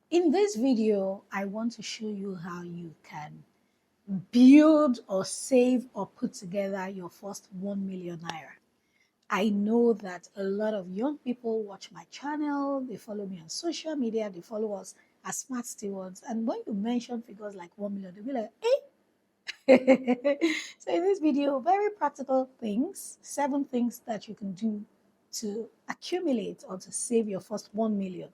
In this video, I want to show you how you can build or save or put together your first 1 million naira. I know that a lot of young people watch my channel, they follow me on social media, they follow us as smart stewards. And when you mention figures like 1 million, they'll be like, hey. So in this video, very practical things, 7 things that you can do to accumulate or to save your first 1 million.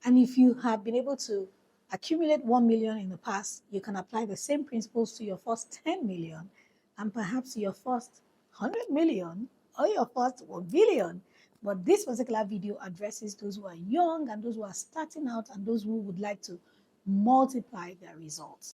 And if you have been able to accumulate 1 million in the past, you can apply the same principles to your first 10 million and perhaps your first 100 million or your first 1 billion. But this particular video addresses those who are young and those who are starting out and those who would like to multiply their results.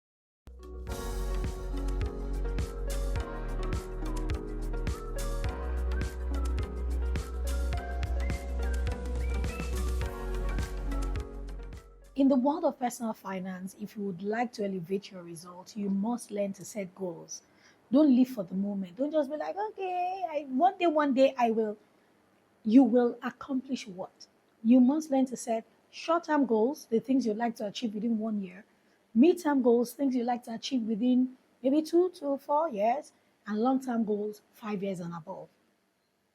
In the world of personal finance, if you would like to elevate your results, you must learn to set goals. Don't live for the moment. Don't just be like, okay, one day I will. You will accomplish what? You must learn to set short-term goals, the things you'd like to achieve within 1 year, mid-term goals, things you'd like to achieve within maybe 2 to 4 years, and long-term goals, 5 years and above.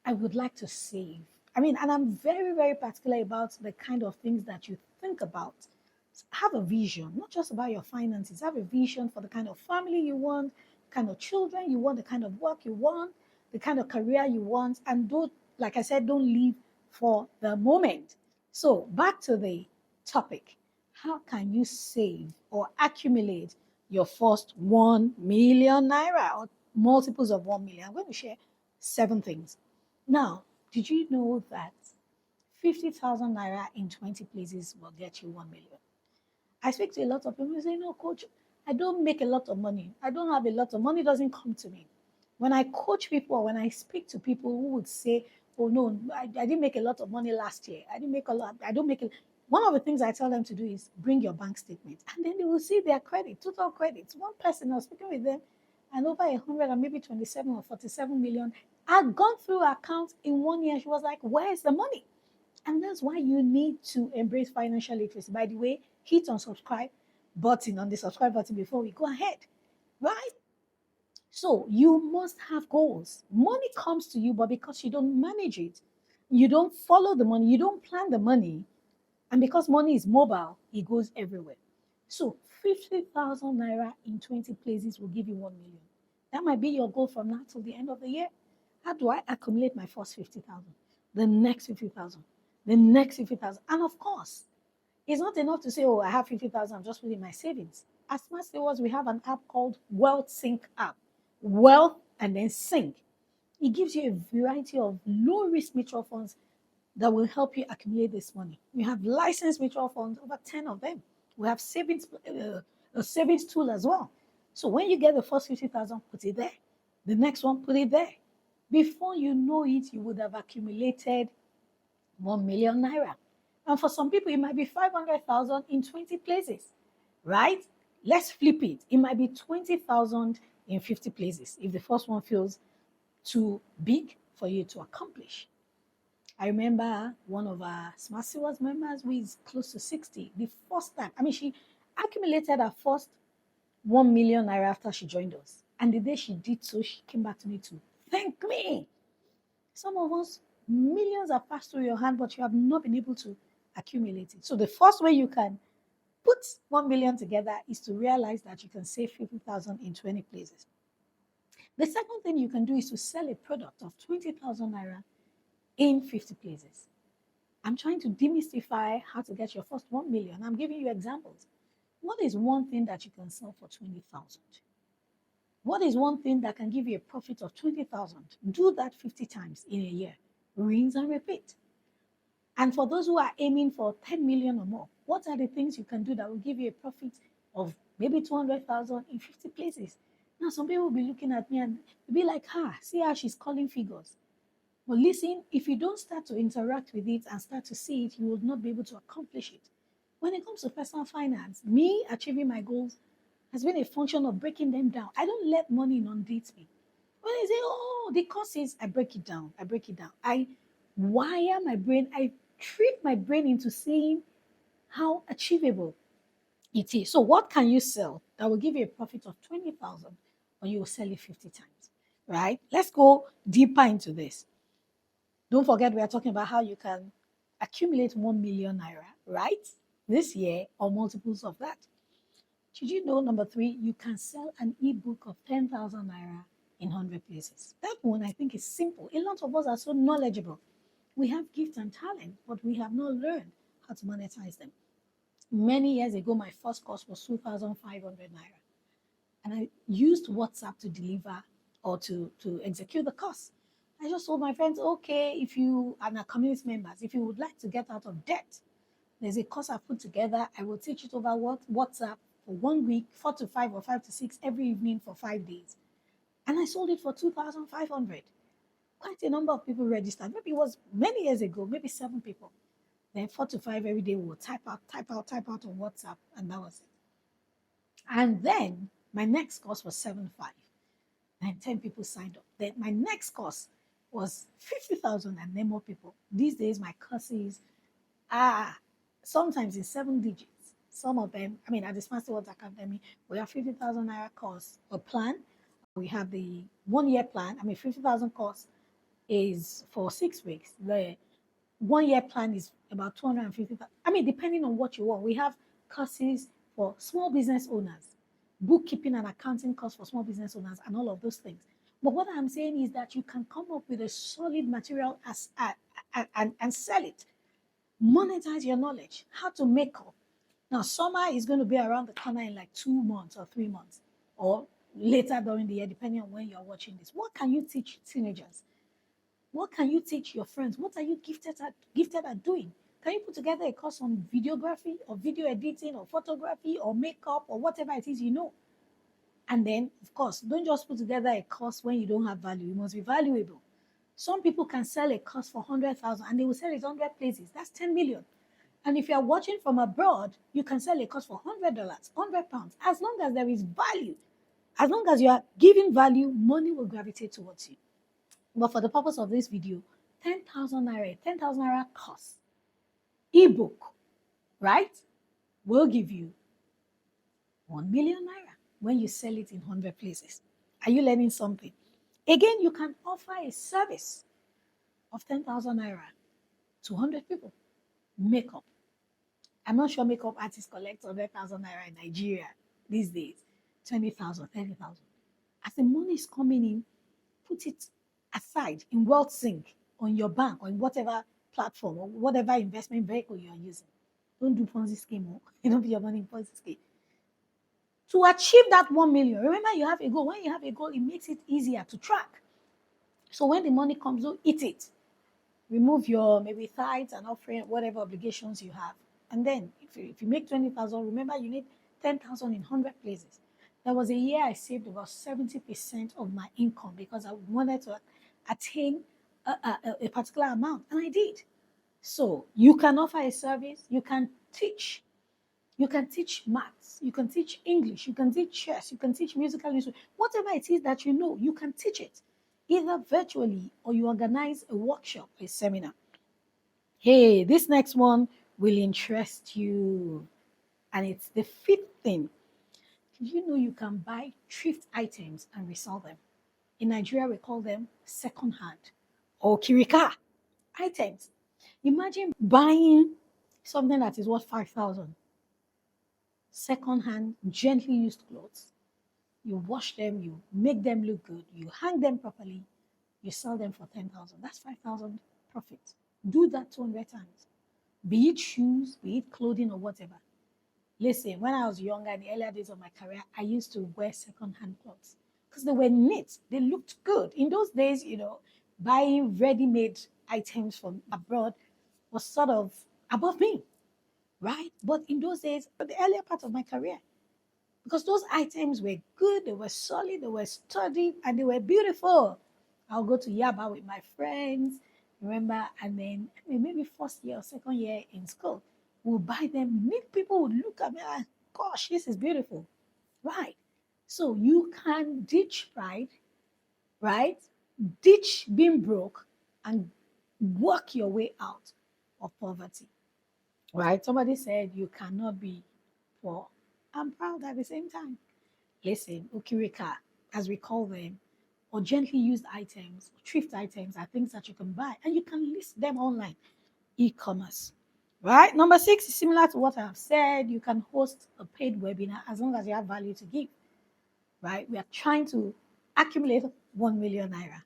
I would like to save. And I'm very, very particular about the kind of things that you think about. Have a vision, not just about your finances. Have a vision for the kind of family you want, the kind of children you want, the kind of work you want, the kind of career you want. And don't, like I said, don't live for the moment. So back to the topic. How can you save or accumulate your first 1 million naira or multiples of 1 million? I'm going to share 7 things. Now, did you know that 50,000 naira in 20 places will get you 1 million? I speak to a lot of people who say, no, coach, I don't make a lot of money. I don't have a lot of money, doesn't come to me. When I coach people or when I speak to people who would say, oh no, I didn't make a lot of money last year. I didn't make a lot. I don't make it. One of the things I tell them to do is bring your bank statement. And then they will see their credit, total credits. One person, I was speaking with them, and over 100 and maybe 27 or 47 million had gone through accounts in 1 year. She was like, where's the money? And that's why you need to embrace financial literacy. By the way, hit on subscribe button on the subscribe button before we go ahead, right? So you must have goals. Money comes to you, but because you don't manage it, you don't follow the money, you don't plan the money, and because money is mobile, it goes everywhere. So 50,000 naira in 20 places will give you 1 million. That might be your goal from now till the end of the year. How do I accumulate my first 50,000? The next 50,000, the next 50,000. And of course, it's not enough to say, oh, I have 50,000, I'm just putting my savings. As smart stewards, we have an app called Wealth Sync app. Wealth and then Sync. It gives you a variety of low risk mutual funds that will help you accumulate this money. We have licensed mutual funds, over 10 of them. We have a savings tool as well. So when you get the first 50,000, put it there. The next one, put it there. Before you know it, you would have accumulated 1 million naira. And for some people, it might be 500,000 in 20 places, right? Let's flip it. It might be 20,000 in 50 places if the first one feels too big for you to accomplish. I remember one of our Smart Stewards members who is close to 60. The first time, she accumulated her first 1 million naira after she joined us. And the day she did so, she came back to me to thank me. Some of us, millions have passed through your hand, but you have not been able to accumulate it. So the first way you can put 1 million together is to realize that you can save 50,000 in 20 places. The second thing you can do is to sell a product of 20,000 naira in 50 places. I'm trying to demystify how to get your first 1 million. I'm giving you examples. What is one thing that you can sell for 20,000? What is one thing that can give you a profit of 20,000? Do that 50 times in a year. Rinse and repeat. And for those who are aiming for 10 million or more, what are the things you can do that will give you a profit of maybe 200,000 in 50 places? Now, some people will be looking at me and be like, see how she's calling figures. But listen, if you don't start to interact with it and start to see it, you will not be able to accomplish it. When it comes to personal finance, me achieving my goals has been a function of breaking them down. I don't let money inundate me. When I say, oh, the cost is, I break it down. I wire my brain. I trick my brain into seeing how achievable It is. So what can you sell that will give you a profit of 20,000 or you will sell it 50 times? Right? Let's go deeper into this. Don't forget we are talking about how you can accumulate 1 million naira, right? This year or multiples of that. Did you know, number three, you can sell an ebook of 10,000 naira in 100 places? That one I think is simple. A lot of us are so knowledgeable. We have gift and talent, but we have not learned how to monetize them. Many years ago, my first course was 2,500 naira. And I used WhatsApp to deliver or to execute the course. I just told my friends, okay, if you are our community members, if you would like to get out of debt, there's a course I've put together. I will teach it over WhatsApp for 1 week, 4 to 5 or 5 to 6 every evening for 5 days. And I sold it for 2,500. Quite a number of people registered. Maybe it was many years ago, maybe 7 people. Then 4 to 5 every day we will type out on WhatsApp, and that was it. And then my next course was 7.5. And 10 people signed up. Then my next course was 50,000 and then more people. These days, my courses are sometimes in 7 digits. Some of them, I mean, at the Smart World Academy, we have 50,000 naira course or plan. We have the 1 year plan. I mean, 50,000 course is for 6 weeks. The 1 year plan is about 250,000. I mean, depending on what you want. We have courses for small business owners, bookkeeping and accounting course for small business owners, and all of those things. But what I'm saying is that you can come up with a solid material and sell it. Monetize your knowledge, how to make up. Now, summer is going to be around the corner in like 2 months or 3 months, or later during the year, depending on when you're watching this. What can you teach teenagers? What can you teach your friends? What are you gifted at doing? Can you put together a course on videography or video editing or photography or makeup or whatever it is you know? And then, of course, don't just put together a course when you don't have value. You must be valuable. Some people can sell a course for 100,000 and they will sell it 100 places. That's 10 million. And if you're watching from abroad, you can sell a course for $100, £100. As long as there is value, as long as you are giving value, money will gravitate towards you. But for the purpose of this video, 10,000 naira, 10,000 naira course, ebook, right, will give you 1 million naira when you sell it in 100 places. Are you learning something? Again, you can offer a service of 10,000 naira to 100 people. Makeup. I'm not sure makeup artists collect 100,000 naira in Nigeria these days. 20,000, 30,000. As the money is coming in, put it aside in Wealth Sync on your bank or in whatever platform or whatever investment vehicle you are using. Don't do Ponzi scheme. You don't put your money in Ponzi scheme. To achieve that 1 million, remember you have a goal. When you have a goal, it makes it easier to track. So when the money comes, don't eat it. Remove your maybe tithes and offering, whatever obligations you have. And then if you make 20,000, remember you need 10,000 in 100 places. There was a year I saved about 70% of my income because I wanted to attain a particular amount, and I did. So you can offer a service, you can teach. You can teach maths, you can teach English, you can teach chess, you can teach musical instruments. Whatever it is that you know, you can teach it, either virtually or you organize a workshop, a seminar. Hey, this next one will interest you. And it's the fifth thing. Did you know you can buy thrift items and resell them? In Nigeria, we call them second hand or kirika items. Imagine buying something that is worth 5,000, second hand, gently used clothes. You wash them, you make them look good, you hang them properly, you sell them for 10,000. That's 5,000 profit. Do that 200 times. Be it shoes, be it clothing or whatever. Listen, when I was younger, in the earlier days of my career, I used to wear second-hand clothes because they were neat. They looked good. In those days, buying ready-made items from abroad was sort of above me, right? But in those days, the earlier part of my career, because those items were good, they were solid, they were sturdy, and they were beautiful. I'll go to Yaba with my friends, remember, and then maybe first year or second year in school, we'll buy them. Make people would look at me like, gosh, this is beautiful, right? So you can ditch pride, right? Ditch being broke and work your way out of poverty, right? Somebody said you cannot be poor I'm proud at the same time. Listen, Ukirika, as we call them, or gently used items, thrift items are things that you can buy and you can list them online. E-commerce. Right? Number six is similar to what I've said. You can host a paid webinar as long as you have value to give. Right? We are trying to accumulate 1 million naira.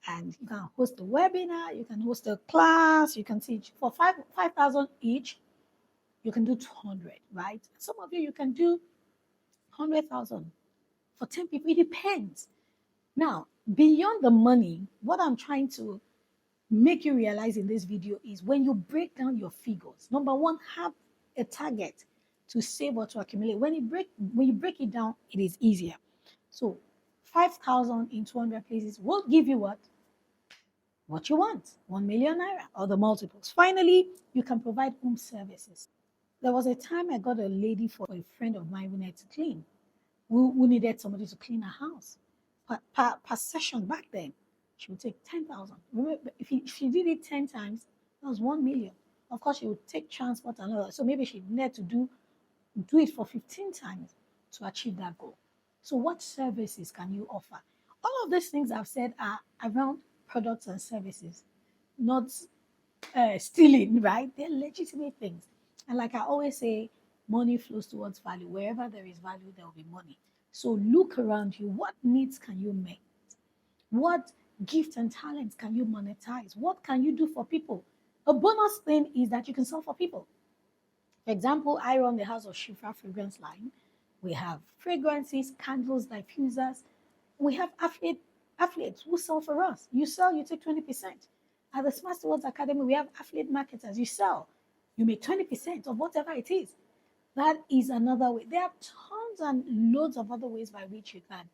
And you can host a webinar, you can host a class, you can teach for 5,000 each, you can do 200, right? Some of you can do 100,000 for 10 people. It depends. Now, beyond the money, what I'm trying to make you realize in this video is when you break down your figures, number one, have a target to save or to accumulate. When you break it down, it is easier. So 5,000 in 200 places will give you what you want, 1 million naira or the multiples. Finally, you can provide home services. There was a time I got a lady for a friend of mine who needed to clean, who needed somebody to clean her house. Per session back then, she would take 10,000. Remember, if she did it 10 times, that was 1 million. Of course, she would take transport and all that. So maybe she needed to do it for 15 times to achieve that goal. So, what services can you offer? All of these things I've said are around products and services, not stealing, right? They're legitimate things. And like I always say, money flows towards value. Wherever there is value, there will be money. So look around you. What needs can you make? What gifts and talents can you monetize? What can you do for people? A bonus thing is that you can sell for people. For example, I run the House of Shifra fragrance line. We have fragrances, candles, diffusers. We have affiliates who sell for us. You sell, you take 20%. At the Smart Stewards Academy, we have affiliate marketers. You sell, you make 20% of whatever it is. That is another way. There are tons and loads of other ways by which you can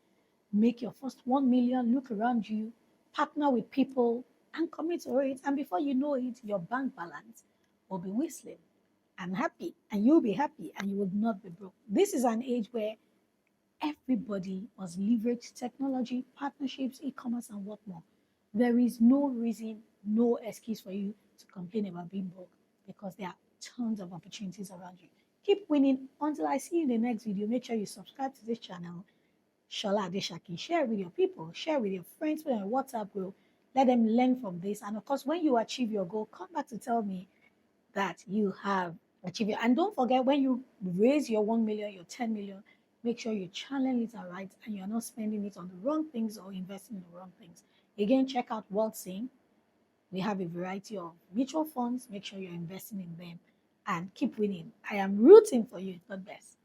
make your first 1 million, look around you, partner with people, and commit to it. And before you know it, your bank balance will be whistling. I'm happy, and you'll be happy, and you will not be broke. This is an age where everybody must leverage technology, partnerships, e-commerce, and what more. There is no reason, no excuse for you to complain about being broke because there are tons of opportunities around you. Keep winning until I see you in the next video. Make sure you subscribe to this channel. Shola Adeshaki. Share with your people, share with your friends, with your WhatsApp group. Let them learn from this. And of course, when you achieve your goal, come back to tell me that you have achieved it. And don't forget, when you raise your 1 million, your 10 million, make sure you channel it right and you're not spending it on the wrong things or investing in the wrong things. Again, check out WorldSing. We have a variety of mutual funds. Make sure you're investing in them and keep winning. I am rooting for you. God bless.